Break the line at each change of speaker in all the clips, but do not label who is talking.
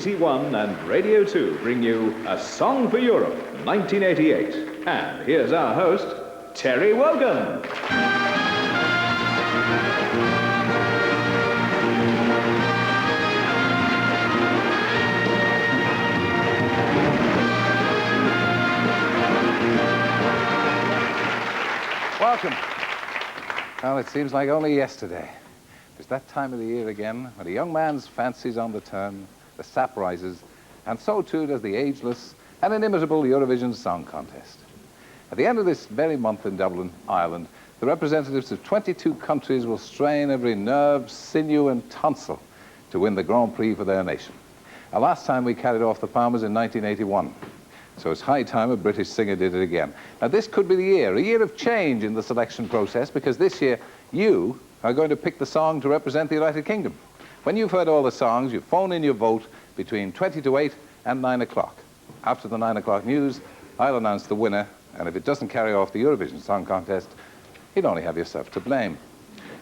BBC One and Radio 2 bring you A Song for Europe, 1988. And here's our host, Terry Wogan.
Welcome. Well, it seems like only yesterday. It's that time of the year again when a young man's fancy's on the turn, the sap rises, and so too does the ageless and inimitable Eurovision Song Contest. At the end of this very month in Dublin, Ireland, the representatives of 22 countries will strain every nerve, sinew and tonsil to win the Grand Prix for their nation. Now, last time we carried off the palm was in 1981. So it's high time a British singer did it again. Now this could be the year, a year of change in the selection process, because this year you are going to pick the song to represent the United Kingdom. When you've heard all the songs, you phone in your vote between 20 to 8 and 9 o'clock. After the 9 o'clock news, I'll announce the winner, and if it doesn't carry off the Eurovision Song Contest, you'd only have yourself to blame.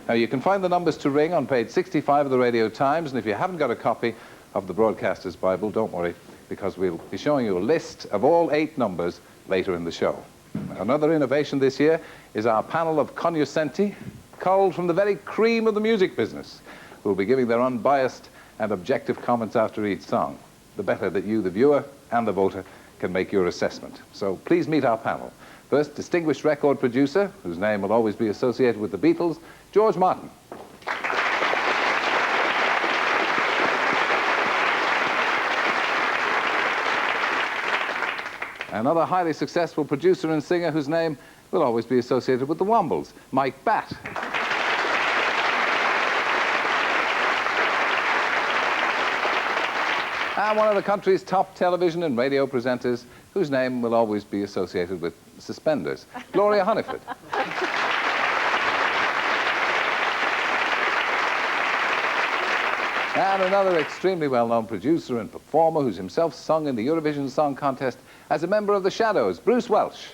Now you can find the numbers to ring on page 65 of the Radio Times, and if you haven't got a copy of the Broadcaster's Bible, don't worry, because we'll be showing you a list of all 8 numbers later in the show. Another innovation this year is our panel of cognoscenti, culled from the very cream of the music business, who will be giving their unbiased and objective comments after each song. The better that you, the viewer, and the voter can make your assessment. So please meet our panel. First, distinguished record producer, whose name will always be associated with the Beatles, George Martin. Another highly successful producer and singer whose name will always be associated with the Wombles, Mike Batt. And one of the country's top television and radio presenters whose name will always be associated with suspenders, Gloria Hunniford. And another extremely well-known producer and performer who's himself sung in the Eurovision Song Contest as a member of the Shadows, Bruce Welch.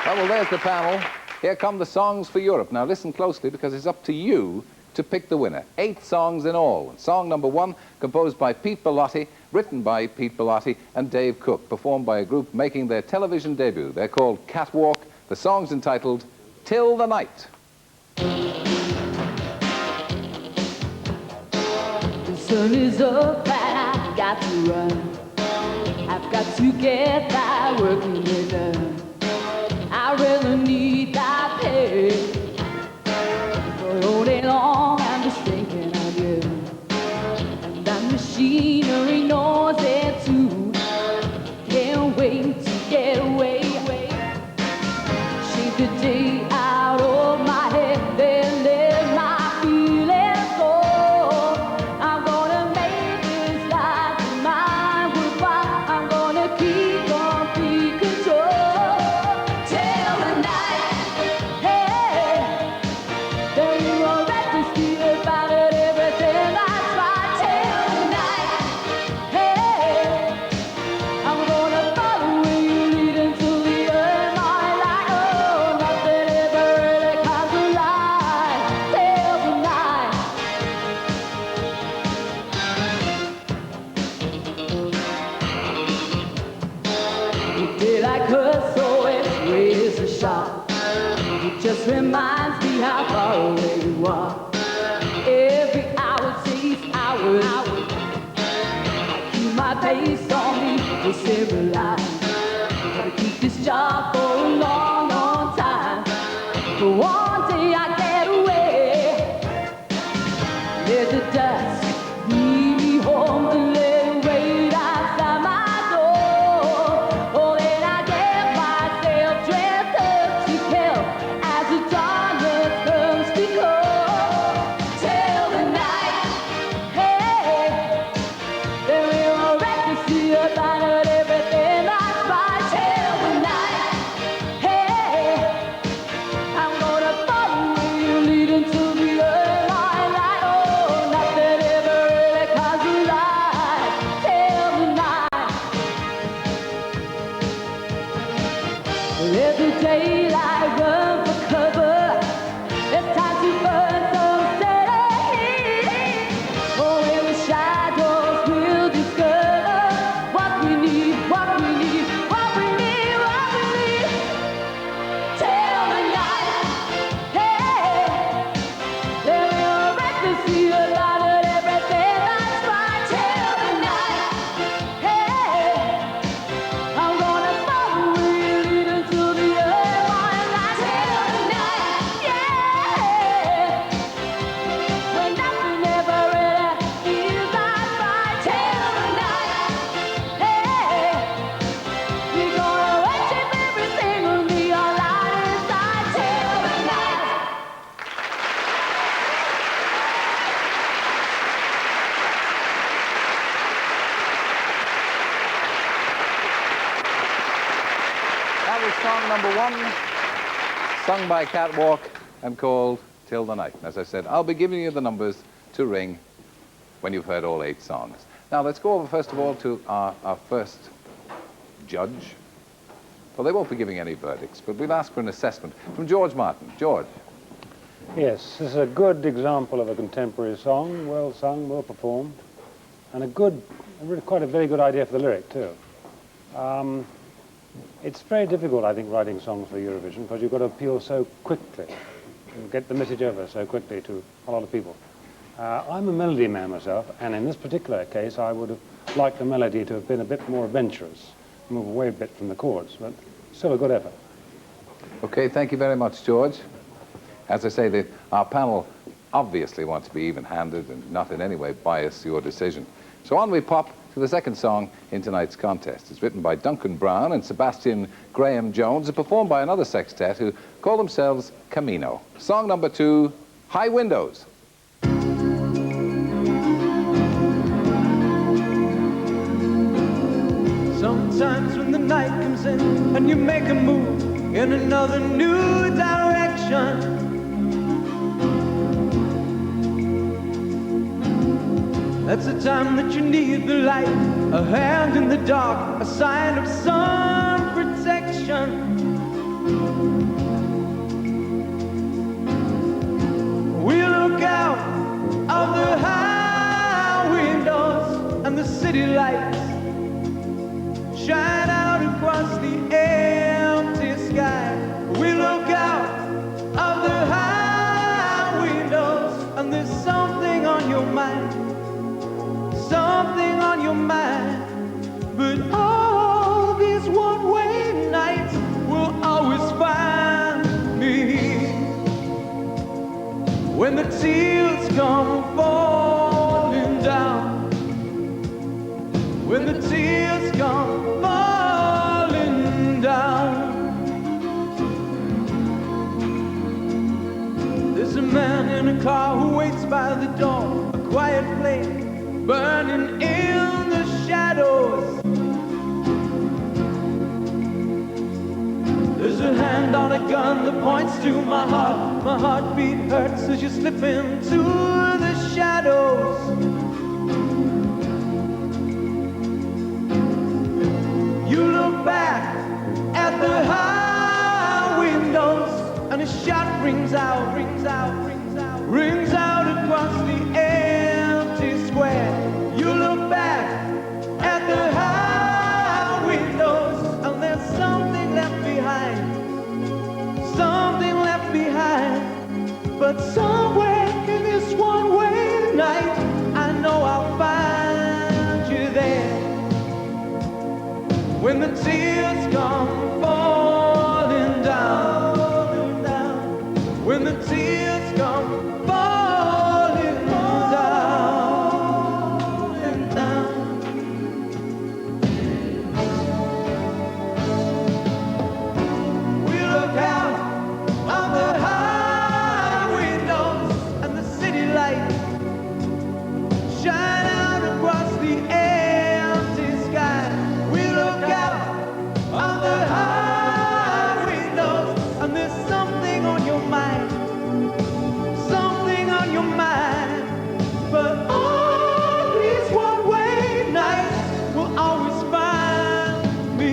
Well, there's the panel. Here come the songs for Europe. Now listen closely, because it's up to you to pick the winner. 8 songs in all. And song number 1, composed by Pete Bellotti, written by Pete Bellotti and Dave Cook, performed by a group making their television debut. They're called Catwalk. The song's entitled Till the Night.
The sun is up and I've got to run. I've got to get by working it done. I really need that pay. For all day long I'm just thinking of you. And that machinery knows it too. Can't wait to get away. Shake the day out of my head, then let my feelings go. I'm gonna make this life mine worthwhile. I'm gonna keep complete control till the night. Hey, then you are recklessly about it, everything that's right till the night. Hey, I'm gonna follow where you lead until the earth my light. Oh, nothing ever really comes alive till the night. You did like her, so it weighs a shot. It just reminds me how far away you are. Every hour takes hours. I keep my pace on me, it's every line. Gotta keep this job for a long, long time. But one day I get away. Let the dust lead me home and let it rain outside my door. Oh, then I get myself dressed up to kill as the darkness comes to cold till the night. Hey, then we are recklessly about everything that's right till the night. Hey, I'm gonna follow where you lead until the early light. Oh, nothing ever really comes alive till the night. Let the daylight run for cover. It's time to burn some
was song number 1, sung by Catwalk and called Till the Night. And as I said, I'll be giving you the numbers to ring when you've heard all 8 songs. Now, let's go over, first of all, to our first judge. Well, they won't be giving any verdicts, but we'll ask for an assessment from George Martin. George.
Yes, this is a good example of a contemporary song, well sung, well performed, and quite a very good idea for the lyric, too. It's very difficult, I think, writing songs for Eurovision, because you've got to appeal so quickly and get the message over so quickly to a lot of people. I'm a melody man myself, and in this particular case, I would have liked the melody to have been a bit more adventurous, move away a bit from the chords, but still a good effort.
Okay, thank you very much, George. As I say, our panel obviously want to be even-handed and not in any way bias your decision. So on we pop to the second song in tonight's contest. It's written by Duncan Brown and Sebastian Graham Jones and performed by another sextet who call themselves Camino. Song number 2, High Windows.
Sometimes when the night comes in and you make a move in another new direction, that's the time that you need the light, a hand in the dark, a sign of some protection. We look out of the high windows and the city lights shine out across the empty sky. We look out of the high windows and there's something on your mind, something on your mind. But all these one-way nights will always find me when the tears come falling down, when the tears come falling down. There's a man in a car who waits by the door, a quiet flame burning in the shadows. There's a hand on a gun that points to my heart. My heartbeat hurts as you slip into the shadows. You look back at the high windows and a shot rings out, rings out, rings out, rings out across the empty square. You look back at the high windows and there's something left behind, something left behind. But somewhere in this one-way night, I know I'll find you there. When the tears come falling down, when the tears come falling down. We look out on the high windows and the city lights shine out across the empty sky. We look out on the high windows and there's something on your mind, something on your mind. But all these one-way nights will always find me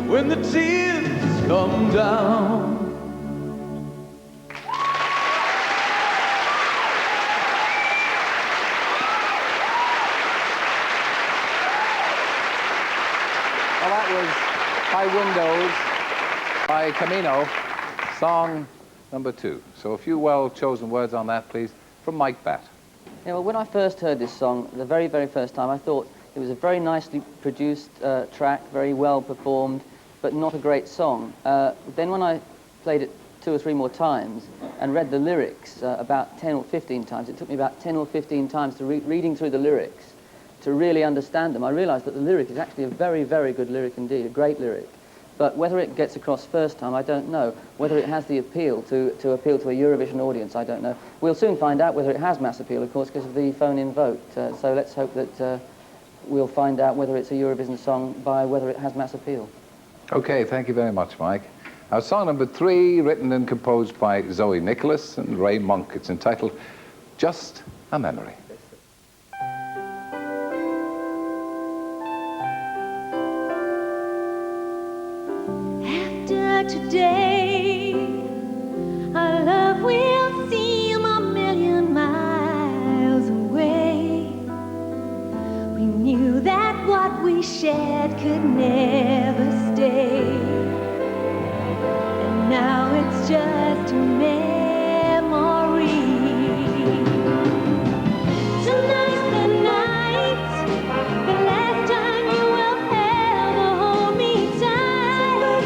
when the tears come down.
Well, that was High Windows by Camino, song number 2. So a few well-chosen words on that, please, from Mike Batt.
Yeah, well, when I first heard this song, the very, very first time, I thought it was a very nicely produced track, very well performed, but not a great song. Then when I played it 2 or 3 more times and read the lyrics about 10 or 15 times, it took me about 10 or 15 times to reading through the lyrics to really understand them. I realized that the lyric is actually a very, very good lyric indeed, a great lyric. But whether it gets across first time, I don't know. Whether it has the appeal to appeal to a Eurovision audience, I don't know. We'll soon find out whether it has mass appeal, of course, because of the phone-in vote. So let's hope that we'll find out whether it's a Eurovision song by whether it has mass appeal.
Okay, thank you very much, Mike. Our song number 3, written and composed by Zoe Nicholas and Ray Monk. It's entitled Just a Memory.
After today, our love will seem a million miles away. We knew that what we shared could never stay. And now it's just a memory. Tonight's the night, the last time you will ever hold me tight.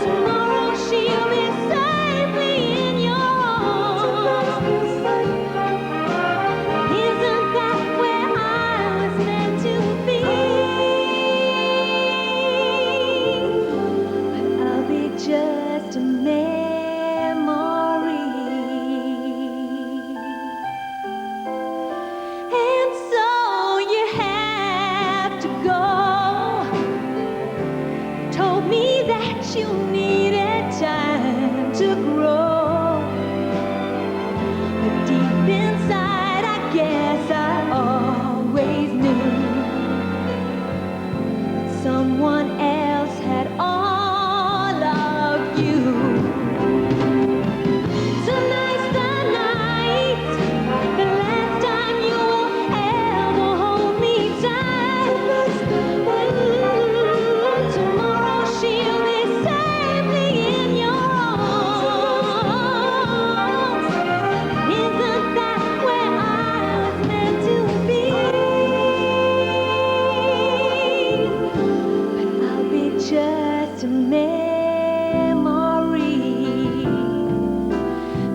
Tomorrow she'll be safely in your arms. Isn't that where I was meant to be? But I'll be just a memory. And so you have to go. Told me that you needed time to grow. But deep inside, I guess I always knew that someone else had all of you. Tonight's the night, the last time you will ever hold me tight. Tomorrow she'll be safely in your arms. Isn't that where I was meant to be? But I'll be just a memory.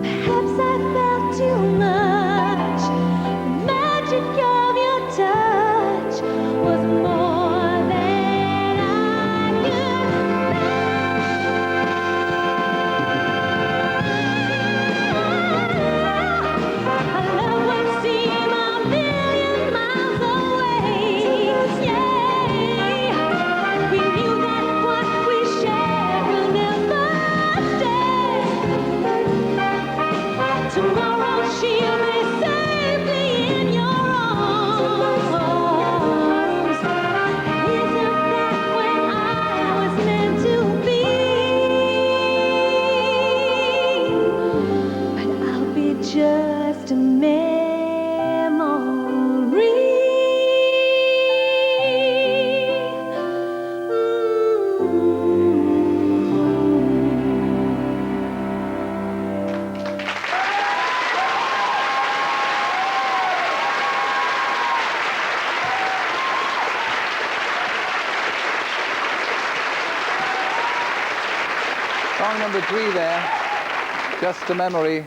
Perhaps I felt too much. The magic of your touch was more than I could bear. Our love would seem a million miles away. Yeah, we knew that what we shared will never stay. Tomorrow she'll be safely in your arms. Isn't that where I was meant to be? But I'll be just a memory.
Song number 3 there, Just a Memory,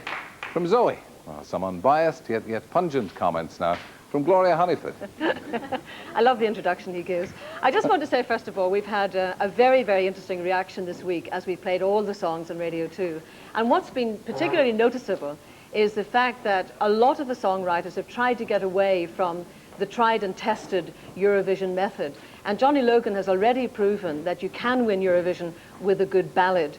from Zoe. Well, some unbiased yet pungent comments now from Gloria Honeyford.
I love the introduction he gives. I just want to say, first of all, we've had a very, very interesting reaction this week as we played all the songs on Radio 2. And what's been particularly noticeable is the fact that a lot of the songwriters have tried to get away from the tried and tested Eurovision method. And Johnny Logan has already proven that you can win Eurovision with a good ballad.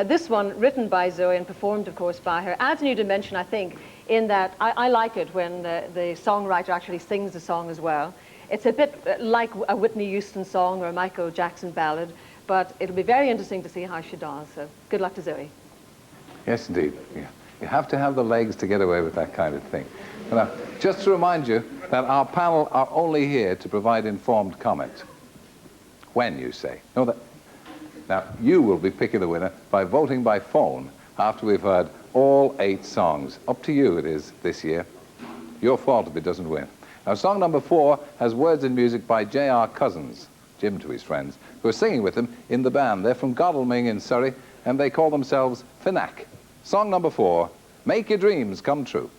This one, written by Zoe and performed, of course, by her, adds a new dimension, I think, in that I like it when the songwriter actually sings the song as well. It's a bit like a Whitney Houston song or a Michael Jackson ballad, but it'll be very interesting to see how she does. So good luck to Zoe.
Yes, indeed. Yeah. You have to have the legs to get away with that kind of thing. Now, just to remind you that our panel are only here to provide informed comment. When, you say? No, that. Now, you will be picking the winner by voting by phone after we've heard all 8 songs. Up to you it is this year. Your fault if it doesn't win. Now, song number 4 has words and music by J.R. Cousins, Jim to his friends, who are singing with him in the band. They're from Godalming in Surrey, and they call themselves Finac. Song number 4, Make Your Dreams Come True.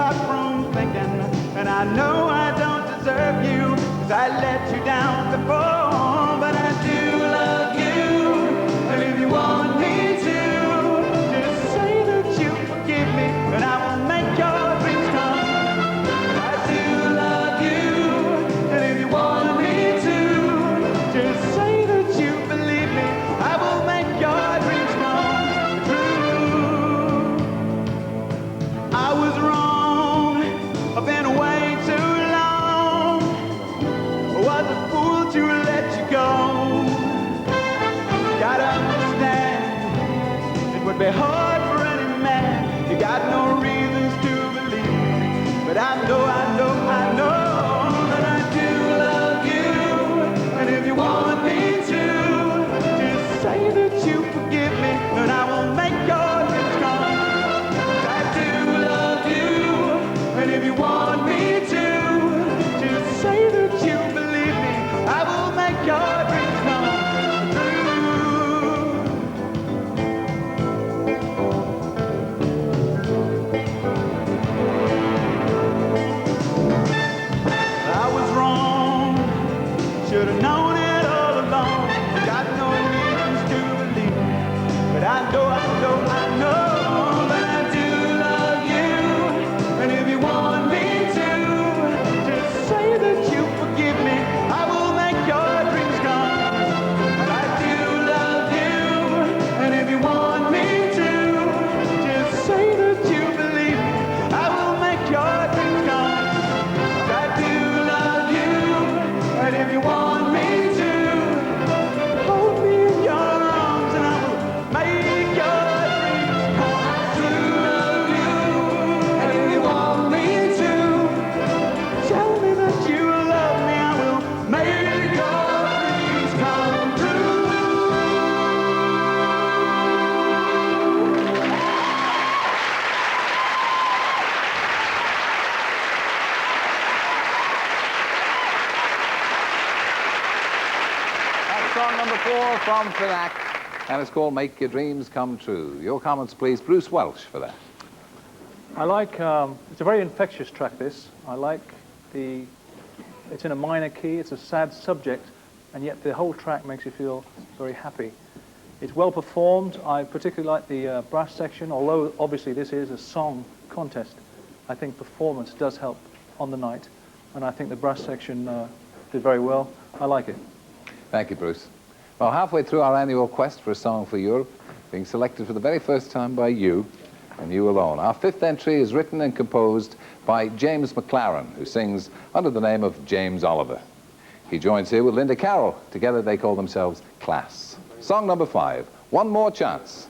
far from thinking, and I know I don't deserve you, 'cause I let you down before, but I do love you, and if you want me to, just say that you forgive me, and I will make your dreams come. I do love you, and if you want me to, just say that you believe me, I will make your dreams come true. I was wrong, I've been away too long, I was a fool to let you go. Gotta understand, it would be hard for any man, you got no reasons to believe, but I know that I do love you, and if you want me to, just say that you forgive me, and I will make your dreams come. I do love you, and if you want me to, just say that you believe me, I will make your dreams come true. I was wrong, should have known it all along. Got no reasons to believe, but I know that I do love you, and if you want me to, just say that you forgive me, I will make your dreams come. I do love you, and if you want me to, just say that you believe me, I will make your dreams come. I do love you, and if you want me to, hold me in your arms, and I will make your dreams come true. I do love you, and if you want me to, tell me that you love me, I will make your dreams come true.
That's song number 4 from Finac, and it's called Make Your Dreams Come True. Your comments, please. Bruce Welch for that.
I like, it's a very infectious track, this. I like it's in a minor key, it's a sad subject, and yet the whole track makes you feel very happy. It's well performed. I particularly like the brass section, although obviously this is a song contest. I think performance does help on the night, and I think the brass section did very well. I like it.
Thank you, Bruce. Well, halfway through our annual quest for a song for Europe, being selected for the very first time by you, and you alone. Our 5th entry is written and composed by James McLaren, who sings under the name of James Oliver. He joins here with Linda Carroll. Together they call themselves Class. Song number 5, One More Chance.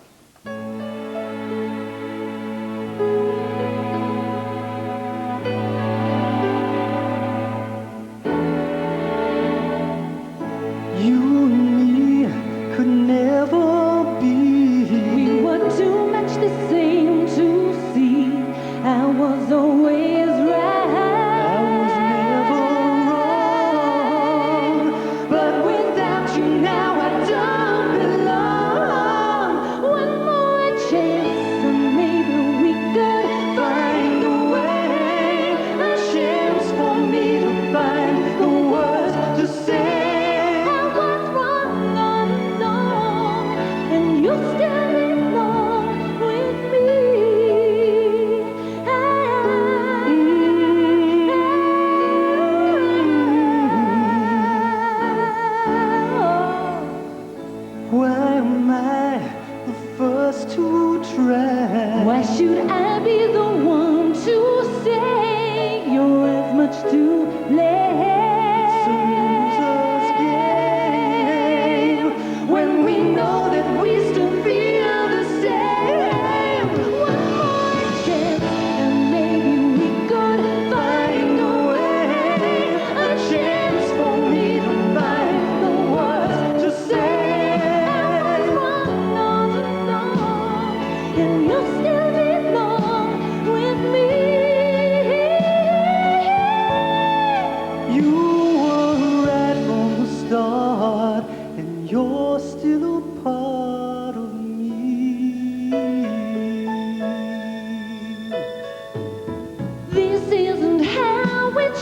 You and me could never be.
We were too much the same to see. I was always right.
I was never wrong,
But without you now I don't belong.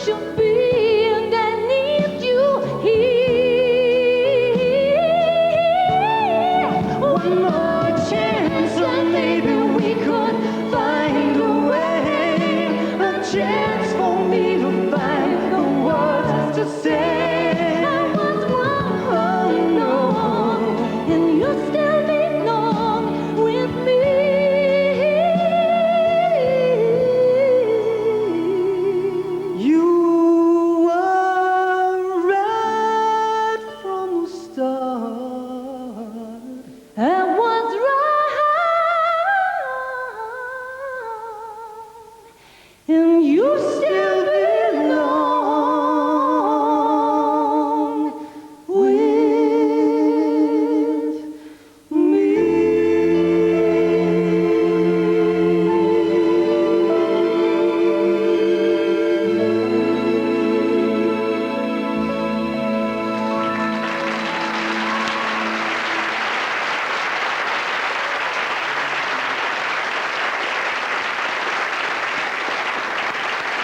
should be, and I need you here. One more chance, and maybe we could find a way, a chance for me to find the words to say. I was wrong, oh no, and you still belong with me.
You were right from the start.
I was right, and you still belong with me.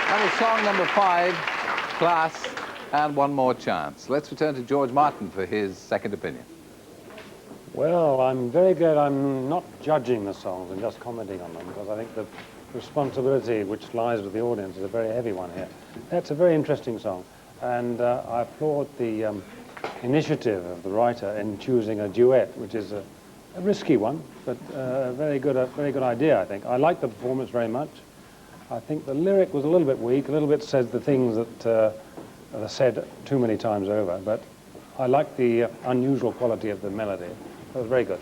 That was song number 5, Class, and One More Chance. Let's return to George Martin for his second opinion.
Well, I'm very glad I'm not judging the songs and just commenting on them, because I think the responsibility which lies with the audience is a very heavy one here. That's a very interesting song, and I applaud the initiative of the writer in choosing a duet, which is a risky one, but a very good idea, I think. I like the performance very much. I think the lyric was a little bit weak, a little bit said the things that are said too many times over, but I like the unusual quality of the melody. It was very good.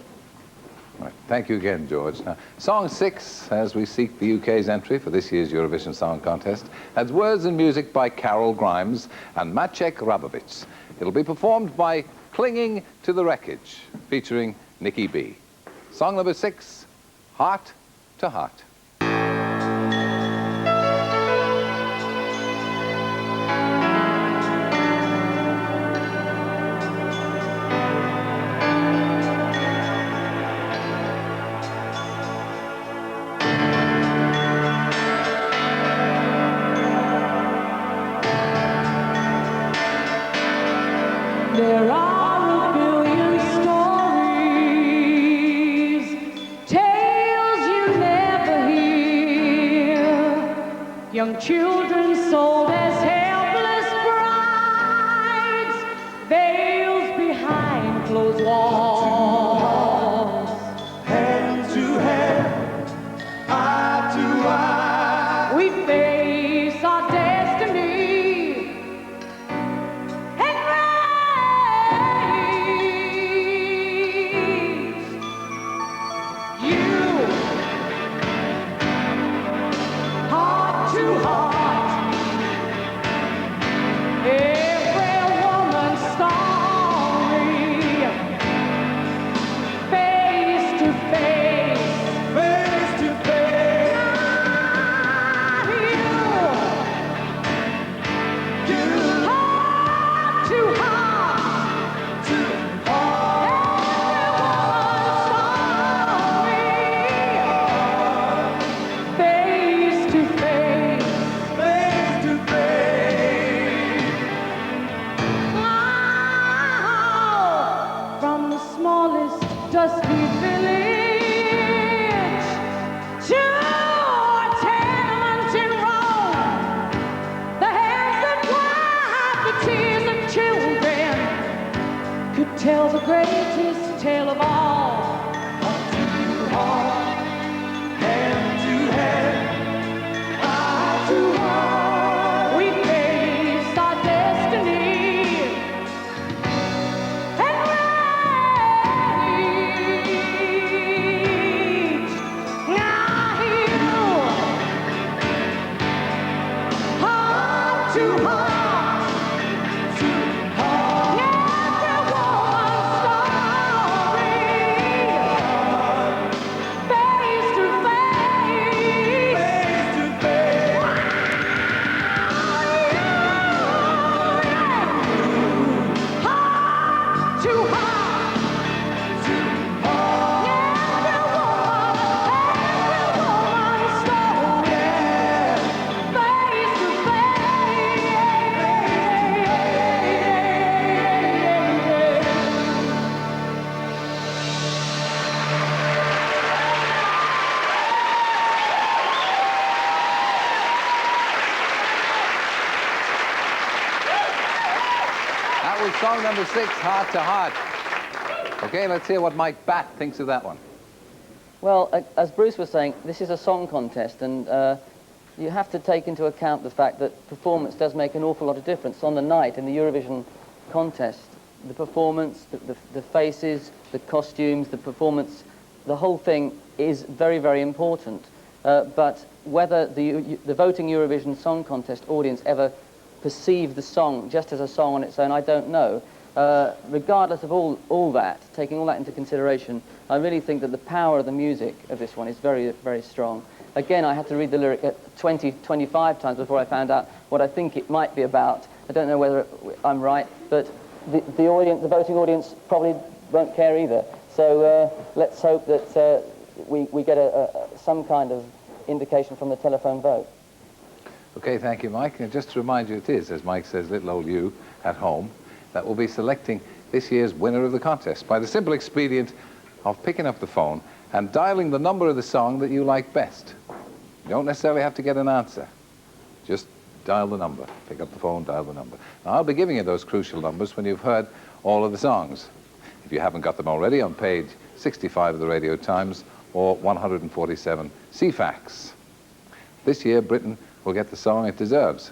Right. Thank you again, George. Now, song 6, as we seek the UK's entry for this year's Eurovision Song Contest, has words and music by Carol Grimes and Maciek Rabowicz. It'll be performed by Clinging to the Wreckage, featuring Nikki B. Song number 6, Heart to Heart.
There are a billion stories, tales you never hear. Young children sold as helpless brides, veils behind closed walls.
Hand to hand, eye to eye.
We face our destiny and rise. You, heart to heart, every woman's story, face to face.
Face to face, you
Heart to heart,
to
face to face.
face to face.
From the smallest dusty village to a tenement in Rome, the hands that wipe the tears of children could tell the greatest tale of all.
Heart to heart, hand to hand, eye to eye.
We face our destiny and reach. Now you, heart to heart,
To heart,
every woman's story.
goes song number 6, Heart to Heart. Okay, let's hear what Mike Batt thinks of that one.
Well, as Bruce was saying, this is a song contest, and you have to take into account the fact that performance does make an awful lot of difference. On the night in the Eurovision contest, the performance, the faces, the costumes, the performance, the whole thing is very, very important. But whether the voting Eurovision Song Contest audience ever perceive the song just as a song on its own, I don't know. Regardless of all that, taking all that into consideration, I really think that the power of the music of this one is very, very strong. Again, I had to read the lyric 20, 25 times before I found out what I think it might be about. I don't know whether I'm right, but the audience, the voting audience, probably won't care either. So let's hope that we get some kind of indication from the telephone vote.
Okay, thank you, Mike. And just to remind you, it is, as Mike says, little old you at home that will be selecting this year's winner of the contest by the simple expedient of picking up the phone and dialing the number of the song that you like best. You don't necessarily have to get an answer. Just dial the number. Pick up the phone, dial the number. Now, I'll be giving you those crucial numbers when you've heard all of the songs. If you haven't got them already, on page 65 of the Radio Times or 147 CFAX. This year, Britain will get the song it deserves.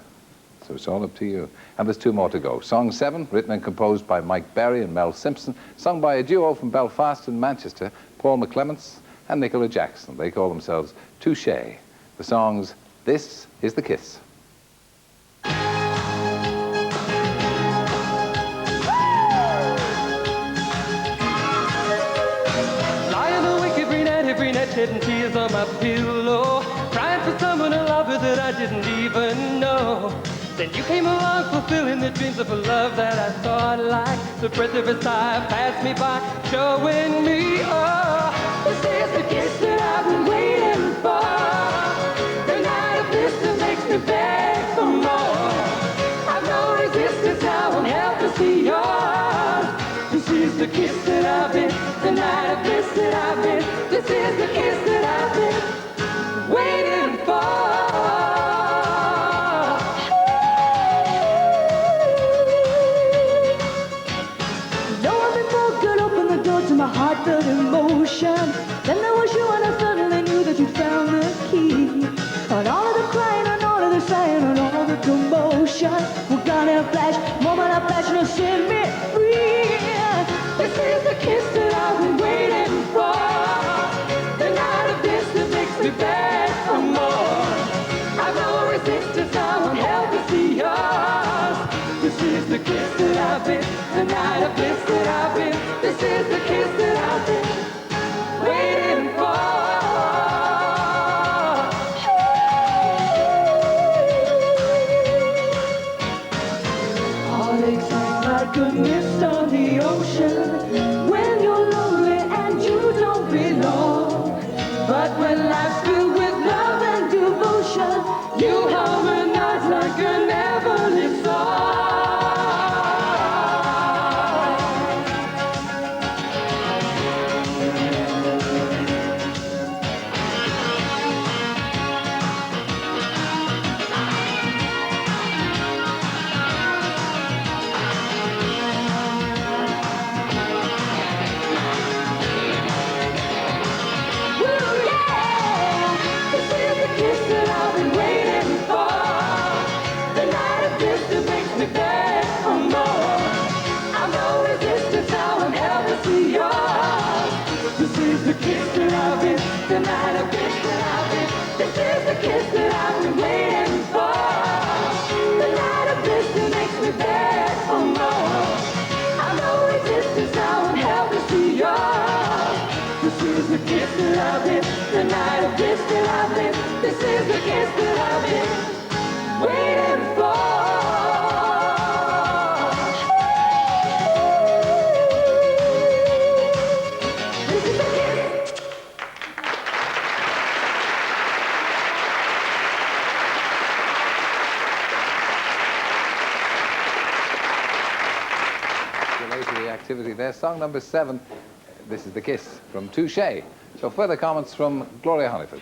So it's all up to you. And there's 2 more to go. Song 7, written and composed by Mike Berry and Mel Simpson, sung by a duo from Belfast and Manchester, Paul McClements and Nicola Jackson. They call themselves Touche. The song's This Is the Kiss.
Shedding tears on my pillow, crying for someone to love her that I didn't even know. Then you came along, fulfilling the dreams of a love that I thought like the breath of a sigh passed me by, showing me, oh, this is the kiss that I've been waiting for. The night of bliss that makes me beg for more. I've no resistance, I won't help to see yours. This is the kiss that I've been, the night of bliss that I've been. This is the kiss that I've been waiting for.
No one before could open the door to my heartfelt emotion. Then there was you, and I suddenly knew that you'd found the key. And all of the crying and all of the sighing and all of the commotion were gone in a flash, moment of passion to set me free. This is the kiss that I've been waiting for. The night of this that makes me beg for more. I've no resistance, I won't help to see yours. This is the kiss that I've been, the night of this that I've been. This is the kiss that I've been waiting for. Heartaches hang like a mist on the ocean when you're lonely and you don't belong. But when life's filled with love and devotion, you harmonize like a never-lived song. The night of kiss that I've been, this is the kiss that I've been waiting for. The night of bliss that makes me beg for more. I've no resistance, I won't help to see yours. This is the kiss that I've been, the night of bliss that I've been. This is the kiss that I've been waiting for.
Activity there. Song number 7, This Is the Kiss from Touche. So further comments from Gloria Honeyford.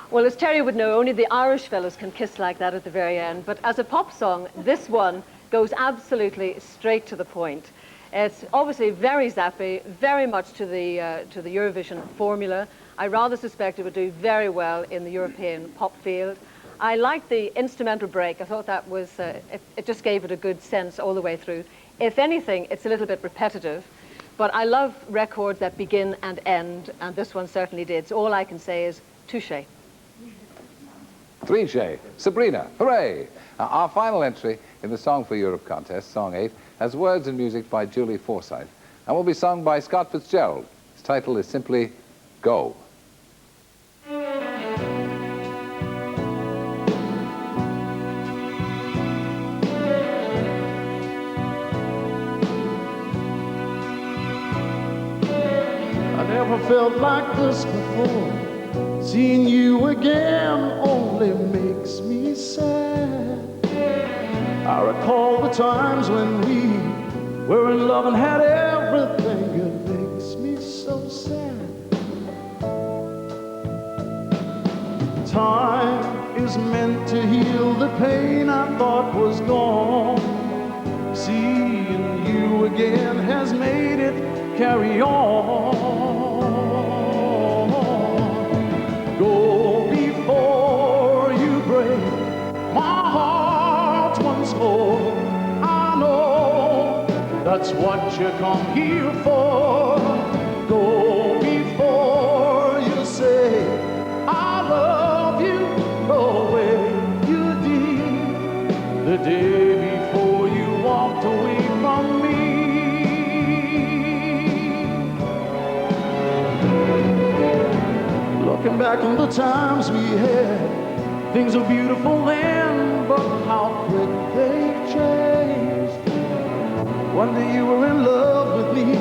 Well, as Terry would know, only the Irish fellas can kiss like that at the very end. But as a pop song, this one goes absolutely straight to the point. It's obviously very zappy, very much to the Eurovision formula. I rather suspect it would do very well in the European pop field. I liked the instrumental break. I thought that was, it just gave it a good sense all the way through. If anything, it's a little bit repetitive, but I love records that begin and end, and this one certainly did. So all I can say is touché.
Three-shay. Sabrina, hooray! Our final entry in the Song for Europe contest, Song 8, has words and music by Julie Forsyth and will be sung by Scott Fitzgerald. Its title is simply Go.
I never felt like this before. Seeing you again only makes me sad. I recall the times when we were in love and had everything. It makes me so sad. Time is meant to heal the pain I thought was gone. Seeing you again has made it carry on. Go before you break my heart once more. I know that's what you come here for. Go before you say I love you the way you did the day before you walked away from me. Looking back on the times we had, things were beautiful then, but how quick they changed. One day you were in love with me,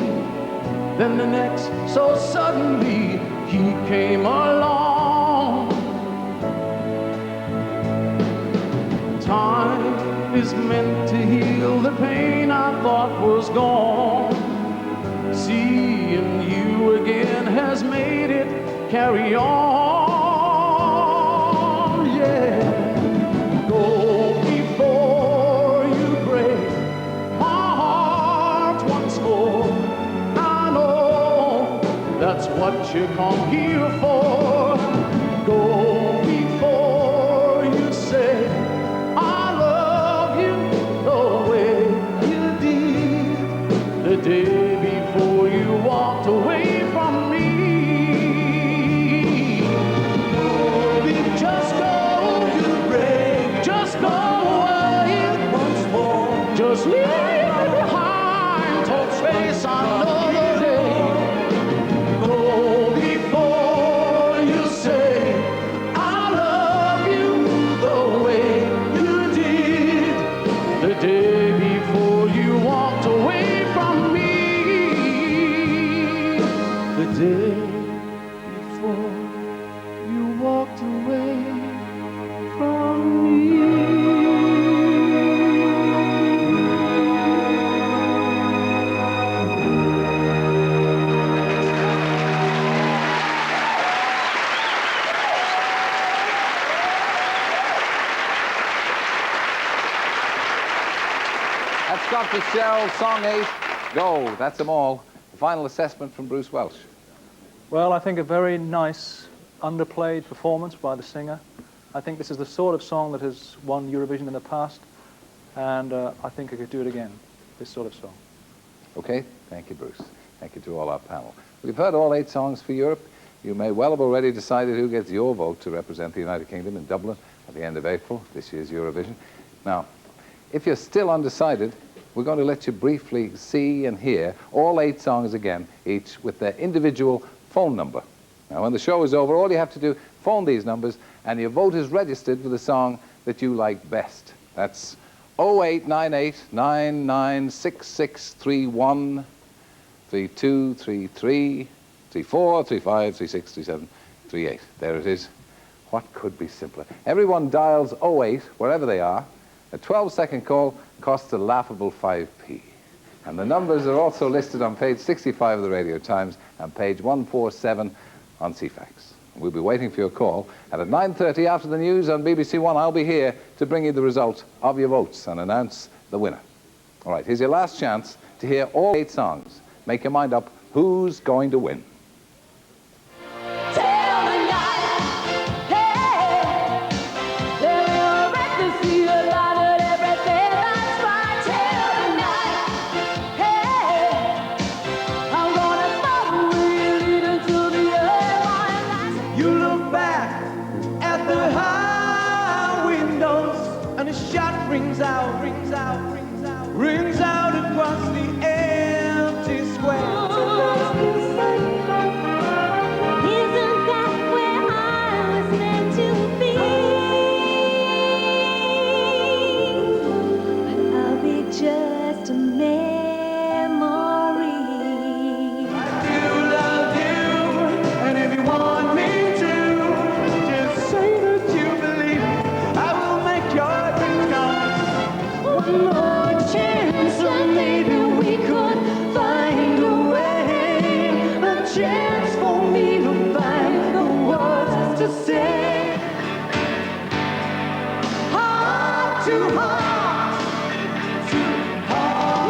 then the next, so suddenly, he came along. Time is meant to heal the pain I thought was gone. Seeing you again has made it carry on, yeah. Go before you break my heart once more. I know that's what you come here for. Go before you say I love you the way you did the day before you walked away from me. Just leave it behind, talk space another day. Go before you say I love you the way you did the day before you walked away from me. The day before you walked away from me.
Scott Fitzgerald, Song 8, Go. That's them all. The final assessment from Bruce Welsh.
Well, I think a very nice, underplayed performance by the singer. I think this is the sort of song that has won Eurovision in the past, and I think I could do it again, this sort of song.
Okay, thank you, Bruce. Thank you to all our panel. We've heard all 8 songs for Europe. You may well have already decided who gets your vote to represent the United Kingdom in Dublin at the end of April, this year's Eurovision. Now, if you're still undecided, we're going to let you briefly see and hear all 8 songs again, each with their individual phone number. Now, when the show is over, all you have to do, phone these numbers, and your vote is registered for the song that you like best. That's 0898 996631 32 33 34 35 36 37 38. There it is. What could be simpler? Everyone dials 08 wherever they are. A 12-second call costs a laughable 5p. And the numbers are also listed on page 65 of the Radio Times and page 147 on CFAX. We'll be waiting for your call. And at 9:30 after the news on BBC One, I'll be here to bring you the result of your votes and announce the the winner. All right, here's your last chance to hear all 8 songs. Make your mind up who's going to win.
You look back at the high windows, and a shot rings out, rings out, rings out, rings out across the empty square.
Isn't that where I was meant to be? But I'll be just a memory.
I do love you, and if you want me to, just say that you believe me. I will make your dreams come.
One more chance, and maybe we could find a way. A chance for me to find the words to say. Heart to heart, to heart.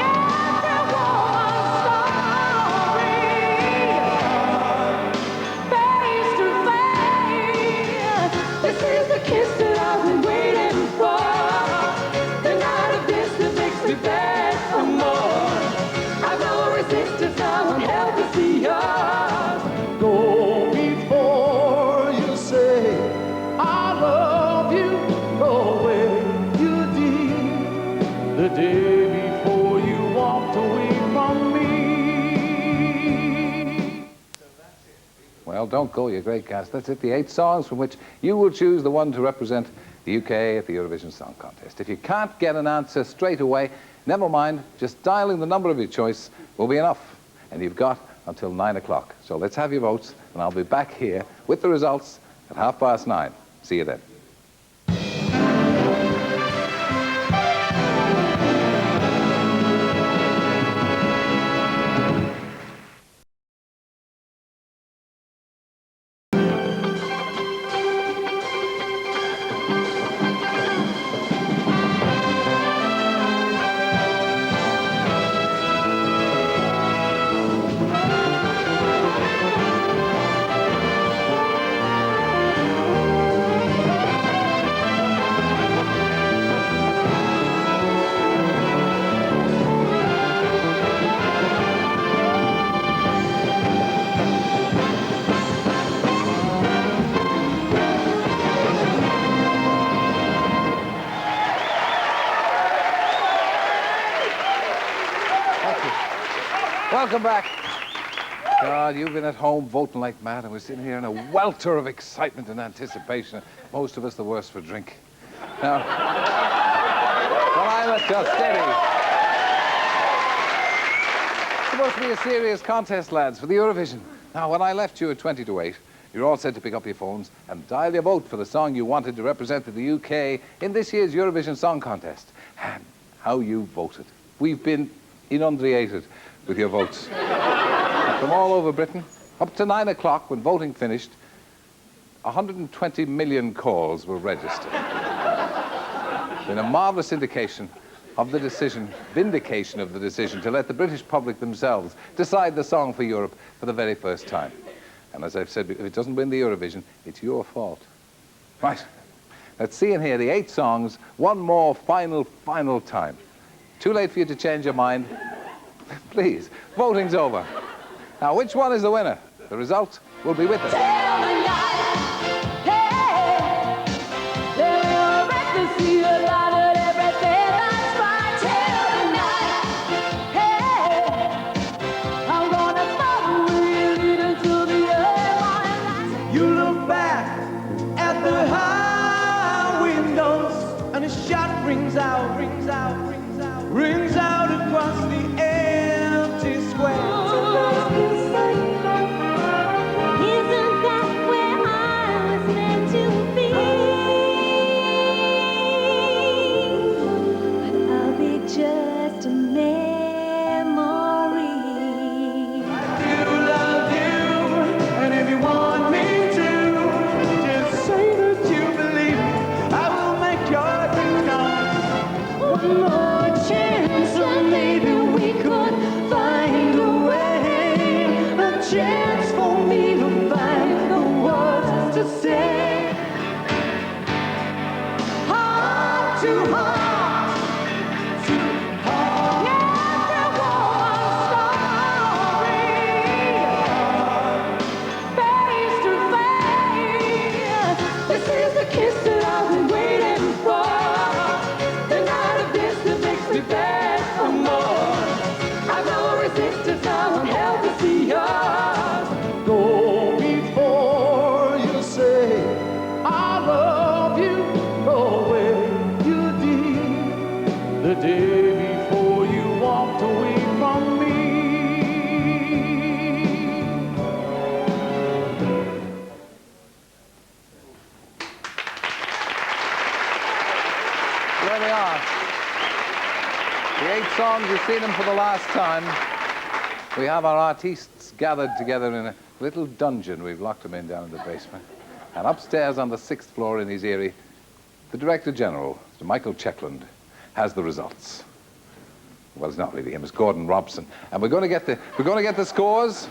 Face to face. This is the kiss that I've been waiting for. The night of this that makes me beg for more. I've no resistance, now I'm helplessly yours.
Go before you say I love you. Go where you did the day before you walked away from me.
Well, don't go, you great cast. That's it, the 8 songs from which you will choose the one to represent the UK at the Eurovision Song Contest. If you can't get an answer straight away, never mind, just dialing the number of your choice will be enough. And you've got until 9 o'clock. So let's have your votes, and I'll be back here with the results at 9:30. See you then. Welcome back. God, you've been at home voting like mad, and we're sitting here in a welter of excitement and anticipation. Most of us the worse for drink. Now, well, I let you steady. It's supposed to be a serious contest, lads, for the Eurovision. Now, when I left you at 20 to 8, you're all set to pick up your phones and dial your vote for the song you wanted to represent the UK in this year's Eurovision Song Contest. And how you voted. We've been inundated with your votes. From all over Britain, up to 9 o'clock when voting finished, 120 million calls were registered. Been a marvellous indication of the decision, vindication of the decision to let the British public themselves decide the song for Europe for the very first time. And as I've said, if it doesn't win the Eurovision, it's your fault. Right, let's see and hear the 8 songs one more final time. Too late for you to change your mind? Please, voting's over. Now, which one is the winner? The result will be with us.
You look back at the high windows, and a shot rings out, rings out, rings out, rings out across the empty square.
Isn't that where I was meant to be? But I'll be just a memory.
I do love you, and if you want me to, just say that you believe me. I will make your dreams come.
One more chance.
the day before you walked away from me.
There they are. The 8 songs, you've seen them for the last time. We have our artistes gathered together in a little dungeon. We've locked them in down in the basement. And upstairs on the 6th floor in his eyrie, the Director General, Mr. Michael Checkland, has the results. Well, it's not really him, it's Gordon Robson. And we're going to get the scores.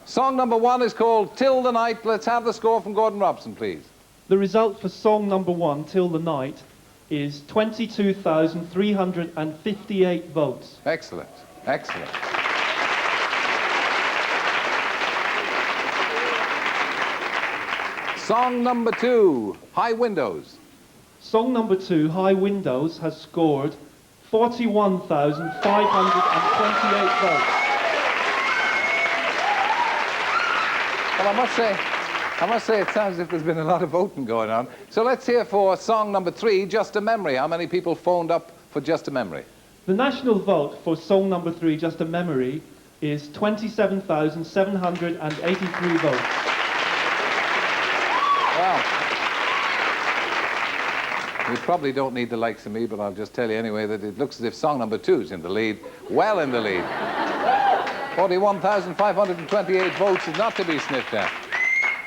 Song number 1 is called Till the Night. Let's have the score from Gordon Robson, please.
The result for song number 1, Till the Night, is 22,358 votes.
Excellent, excellent. Song number 2, High Windows.
Song number 2, High Windows, has scored 41,528 votes.
Well, I must say it sounds as if there's been a lot of voting going on. So let's hear for song number 3, Just a Memory. How many people phoned up for Just a Memory?
The national vote for song number 3, Just a Memory, is 27,783 votes.
Well, you probably don't need the likes of me, but I'll just tell you anyway that it looks as if song number 2 is in the lead, well in the lead. 41,528 votes is not to be sniffed at.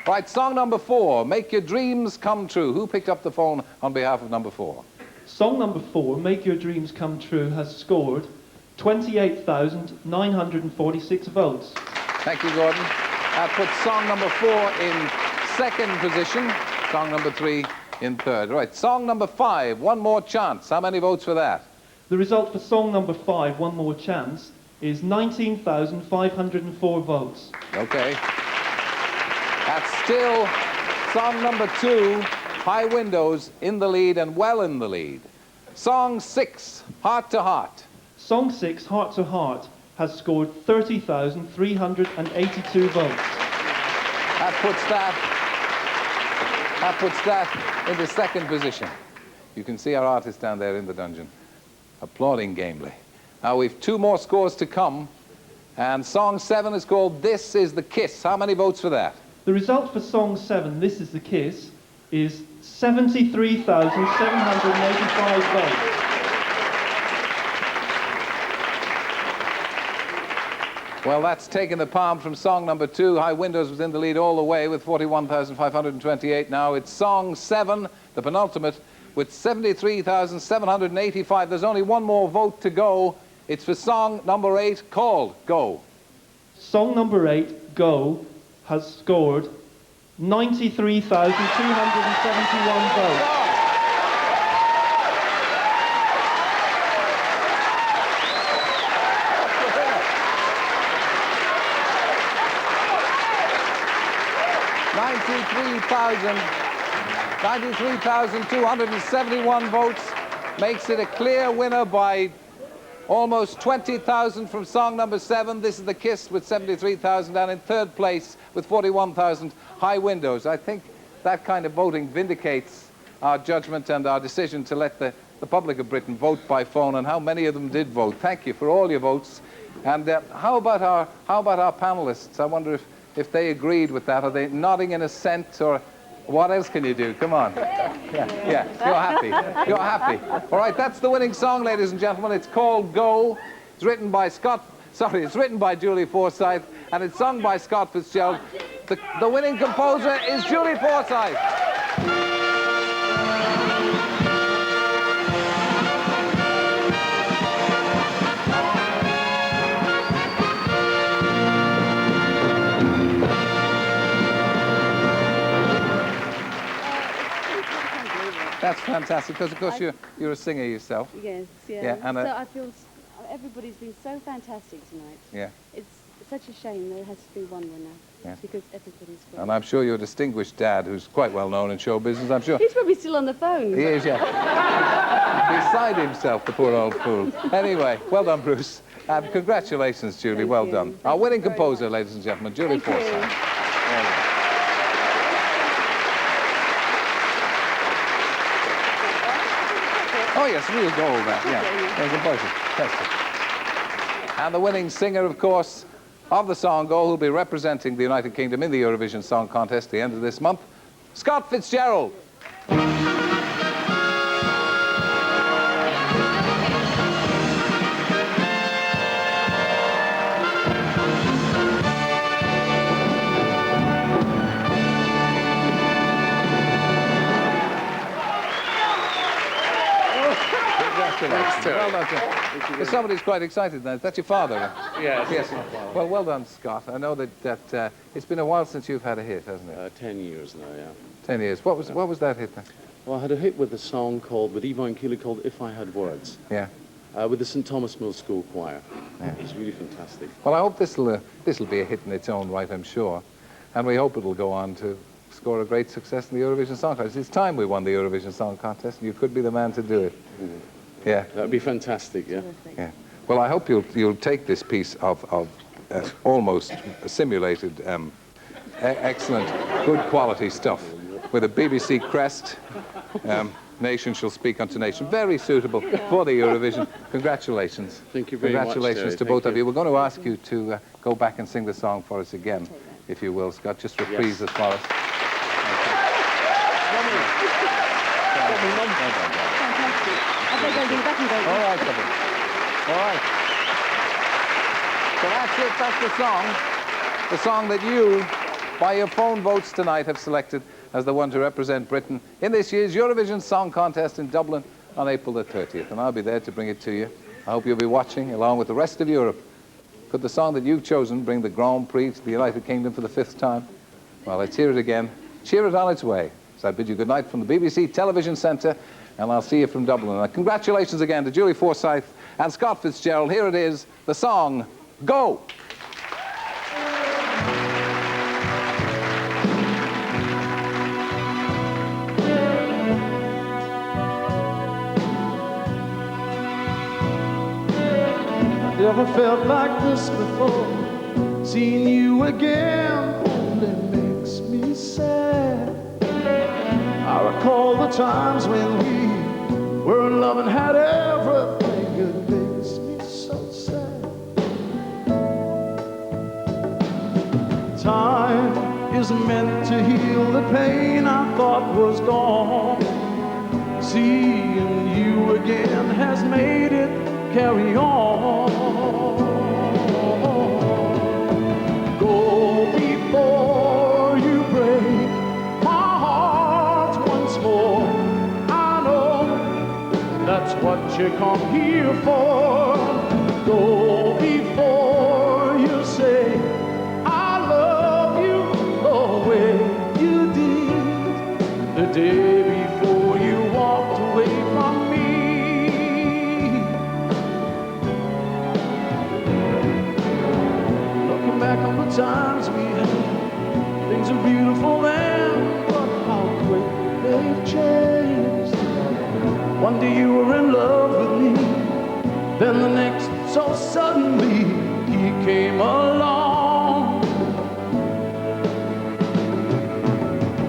Right, song number 4, Make Your Dreams Come True. Who picked up the phone on behalf of number 4?
Song number 4, Make Your Dreams Come True, has scored 28,946 votes.
Thank you, Gordon. That puts song number 4 in 2nd position, song number 3 in 3rd. Right, song number 5, One More Chance. How many votes for that?
The result for song number 5, One More Chance, is 19,504 votes.
Okay. That's still song number 2, High Windows, in the lead and well in the lead. Song 6, Heart to Heart.
Song 6, Heart to Heart, has scored 30,382 votes.
That puts that into 2nd position. You can see our artist down there in the dungeon, applauding gamely. Now we've 2 more scores to come, and song 7 is called This Is the Kiss. How many votes for that?
The result for song 7, This Is the Kiss, is 73,785 votes.
Well, that's taken the palm from song number 2. High Windows was in the lead all the way with 41,528. Now it's song 7, the penultimate, with 73,785. There's only 1 more vote to go. It's for song number 8, called Go.
Song number 8, Go, has scored 93,271 votes. $93,271 votes makes it a clear winner by almost 20,000 from song number 7. This is the Kiss with 73,000, and in 3rd place with 41,000, High Windows. I think that kind of voting vindicates our judgment and our decision to let the public of Britain vote by phone, and how many of them did vote. Thank you for all your votes. And how about our panelists? I wonder if they agreed with that. Are they nodding in assent, or what else can you do? Come on. Yeah, you're happy. You're happy. All right, that's the winning song, ladies and gentlemen. It's called Go. It's written by Julie Forsyth, and it's sung by Scott Fitzgerald. The winning composer is Julie Forsyth. That's fantastic, because of course you're a singer yourself.
Yes, yeah.
Yeah, and
so I feel everybody's been so fantastic tonight.
Yeah.
It's such a shame there has to be one winner.
Yes.
Because everybody's great.
And I'm sure your distinguished dad, who's quite well known in show business, I'm sure.
He's probably still on the phone.
He is, yeah. Beside himself, the poor old fool. Anyway, well done, Bruce. And congratulations, Julie.
Thank
well
you.
done. Our winning composer, ladies and gentlemen, Julie
Thank you.
Forsyth.
Oh, yes, real gold, that, yeah. There's a buzzer. Test it. And the winning singer, of course, of the song Go, who'll be representing the United Kingdom in the Eurovision Song Contest at the end of this month, Scott Fitzgerald. Congratulations. Well done, Tim. Somebody's quite excited now. Is that your father?
Yes.
Yes. Well, well done, Scott. I know that it's been a while since you've had a hit, hasn't it?
10 years now, yeah.
10 years. What was that hit then?
Well, I had a hit with a song with Yvonne Keeley called If I Had Words.
Yeah.
With the St. Thomas Mill School Choir. Yeah. It's really fantastic.
Well, I hope this'll be a hit in its own right, I'm sure. And we hope it'll go on to score a great success in the Eurovision Song Contest. It's time we won the Eurovision Song Contest, and you could be the man to do it.
Mm.
Yeah.
That'd be fantastic, yeah.
Yeah. Well, I hope you'll take this piece of almost simulated, excellent, good quality stuff with a BBC crest. Nation shall speak unto nation. Very suitable for the Eurovision. Congratulations.
Thank you very much.
Congratulations to both of you. We're going to ask you to go back and sing the song for us again, if you will, Scott. Just reprise this for us. All right, Bubba. All right. So that's it. That's the song that you, by your phone votes tonight, have selected as the one to represent Britain in this year's Eurovision Song Contest in Dublin on April the 30th. And I'll be there to bring it to you. I hope you'll be watching along with the rest of Europe. Could the song that you've chosen bring the Grand Prix to the United Kingdom for the 5th time? Well, let's hear it again. Cheer it on its way. So I bid you good night from the BBC Television Centre, and I'll see you from Dublin. And congratulations again to Julie Forsyth and Scott Fitzgerald. Here it is, the song, Go!
Never felt like this before. Seeing you again only makes me sad. I recall the times when we were in love and had everything. It makes me so sad. Time is meant to heal the pain I thought was gone. Seeing you again has made it carry on. Go before you break my heart once more. I know that's what you come here for. Go before you say I love you the way you did the day before you walked away from me. Back on the times we had, things are beautiful then, but how quick they've changed. One day you were in love with me, then the next, so suddenly, he came along.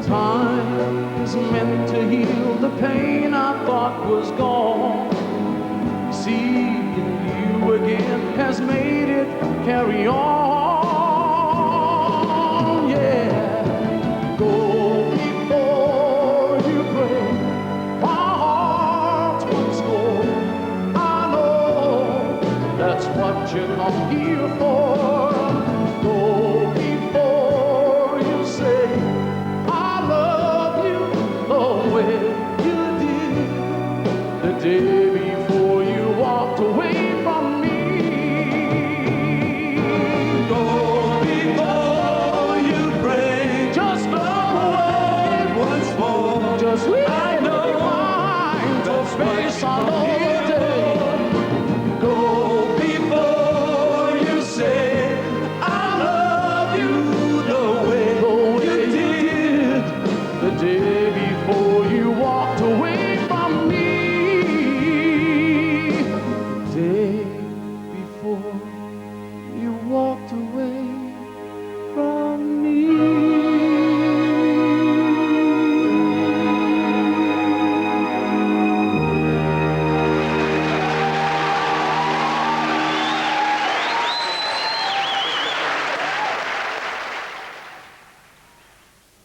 Time is meant to heal the pain I thought was gone. Seeing you again has made it carry on. You come here for. Go before you say I love you the way you did the day before you walked away from me. Go before you break. Just go away once more. Just leave I know mind the space on the day. Go day